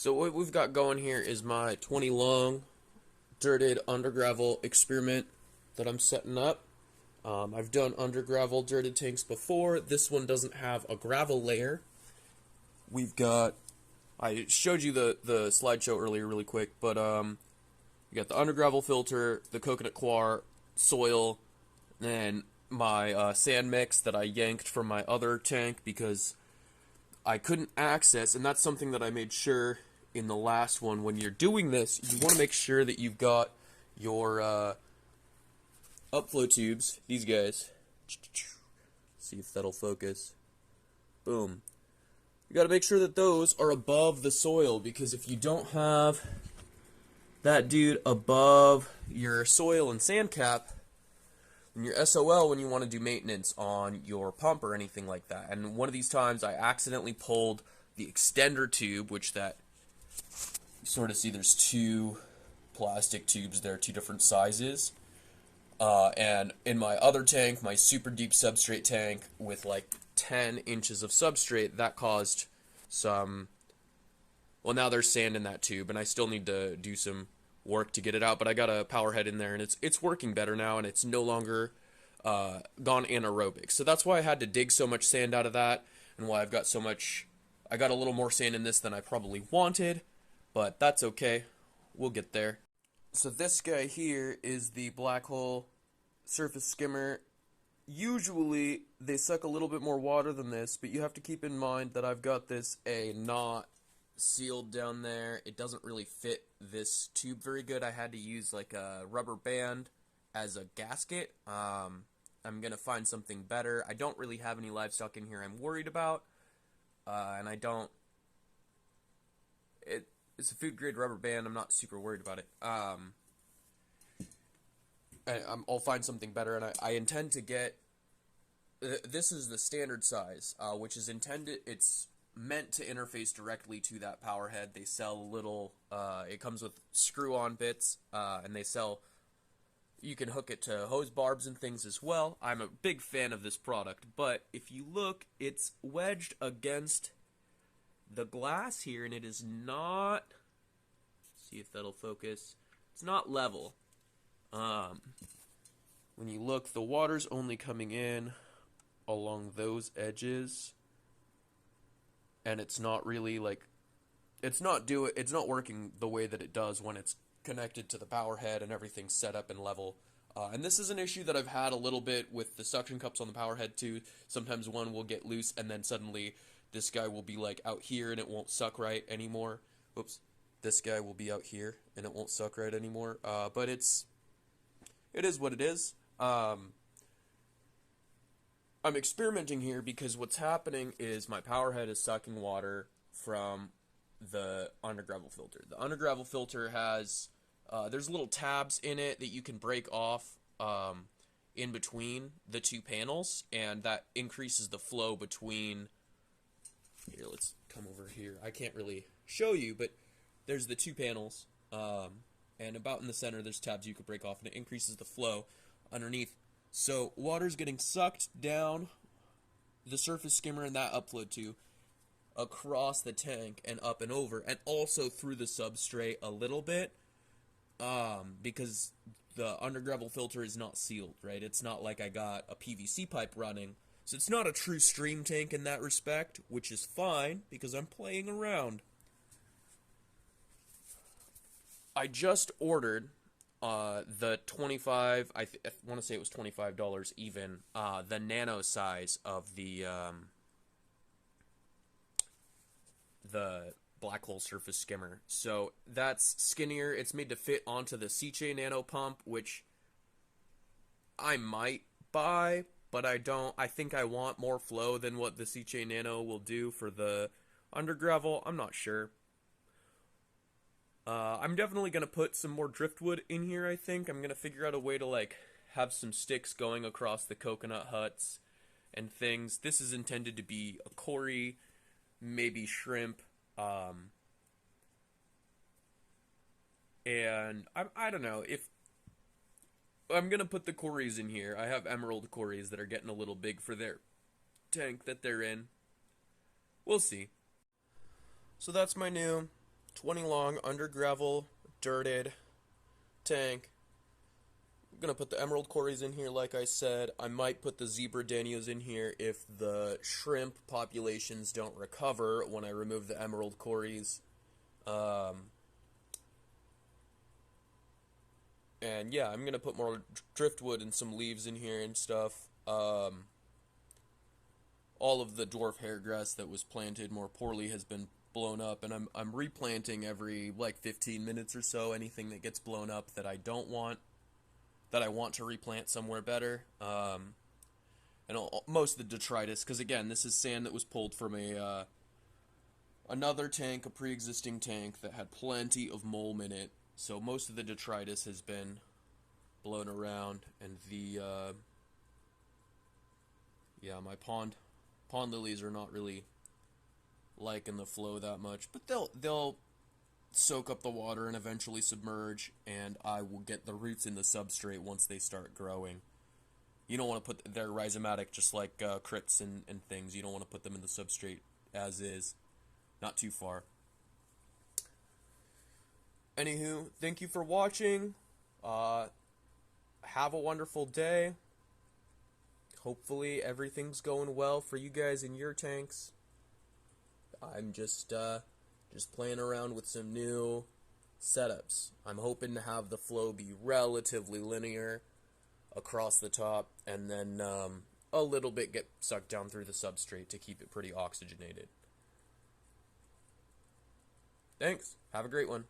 So what we've got going here is my 20 long dirted undergravel experiment that I'm setting up. I've done undergravel dirted tanks before. This one doesn't have a gravel layer. We've got, I showed you the slideshow earlier really quick, but you got the undergravel filter, the coconut coir, soil, and my sand mix that I yanked from my other tank because I couldn't access, and that's something that I made sure in the last one. When you're doing this, you want to make sure that you've got your upflow tubes, these guys. See if that'll focus. Boom. You got to make sure that those are above the soil, because if you don't have that dude above your soil and sand cap, in your SOL, when you want to do maintenance on your pump or anything like that. And one of these times I accidentally pulled the extender tube, which that you sort of see there's two plastic tubes there, two different sizes. And in my other tank, my super deep substrate tank with like 10 inches of substrate, that caused some, well, now there's sand in that tube, and I still need to do some work to get it out, but I got a power head in there, and it's working better now, and it's no longer gone anaerobic. So that's why I had to dig so much sand out of that, and why I've got so much. I got a little more sand in this than I probably wanted, but that's okay. We'll get there. So this guy here is the Black Hole surface skimmer. Usually they suck a little bit more water than this, but you have to keep in mind that I've got this a knot sealed down there. It doesn't really fit this tube very good. I had to use like a rubber band as a gasket. I'm gonna find something better. I don't really have any livestock in here I'm worried about, and I don't. It's a food grade rubber band. I'm not super worried about it. I'll find something better, and I intend to get. This is the standard size, which is intended. It's meant to interface directly to that power head. They sell little, it comes with screw-on bits, and they sell, you can hook it to hose barbs and things as well. I'm a big fan of this product, but if you look, it's wedged against the glass here, and it is not, see if that'll focus, it's not level. When you look, the water's only coming in along those edges, and it's not really like, it's not working the way that it does when it's connected to the power head and everything's set up and level. And this is an issue that I've had a little bit with the suction cups on the power head too. Sometimes one will get loose, and then suddenly this guy will be like out here and it won't suck right anymore. Oops. This guy will be out here and it won't suck right anymore. But it is what it is. I'm experimenting here because what's happening is my power head is sucking water from the undergravel filter. The undergravel filter has, there's little tabs in it that you can break off in between the two panels, and that increases the flow between, here, let's come over here. I can't really show you, but there's the two panels, and about in the center there's tabs you could break off, and it increases the flow underneath. So water's getting sucked down the surface skimmer and that upflow tube across the tank and up and over, and also through the substrate a little bit, because the undergravel filter is not sealed, right? It's not like I got a PVC pipe running, so it's not a true stream tank in that respect, which is fine because I'm playing around. I just ordered the 25, I want to say it was $25 even, the nano size of the Black Hole surface skimmer. So that's skinnier. It's made to fit onto the Sicce Nano pump, which I might buy, but I don't. I think I want more flow than what the Sicce Nano will do for the undergravel. I'm not sure. I'm definitely going to put some more driftwood in here, I think. I'm going to figure out a way to, like, have some sticks going across the coconut huts and things. This is intended to be a cory, maybe shrimp, and I don't know, if I'm going to put the cories in here. I have emerald cories that are getting a little big for their tank that they're in. We'll see. So that's my new 20 long, under gravel, dirted tank. I'm gonna put the emerald cories in here, like I said. I might put the zebra danios in here if the shrimp populations don't recover when I remove the emerald cories. And yeah, I'm gonna put more driftwood and some leaves in here and stuff. All of the dwarf hairgrass that was planted more poorly has been blown up, and I'm replanting every like 15 minutes or so anything that gets blown up that I don't want, that I want to replant somewhere better. And most of the detritus, because again, this is sand that was pulled from a another tank, a pre-existing tank that had plenty of mulm in it. So most of the detritus has been blown around, and the yeah, my pond lilies are not really liking the flow that much, but they'll soak up the water and eventually submerge, and I will get the roots in the substrate once they start growing. You don't want to put, they're rhizomatic just like crits and things. You don't want to put them in the substrate as is, not too far. Anywho, thank you for watching. Have a wonderful day. Hopefully everything's going well for you guys in your tanks. I'm just playing around with some new setups. I'm hoping to have the flow be relatively linear across the top, and then a little bit get sucked down through the substrate to keep it pretty oxygenated. Thanks. Have a great one.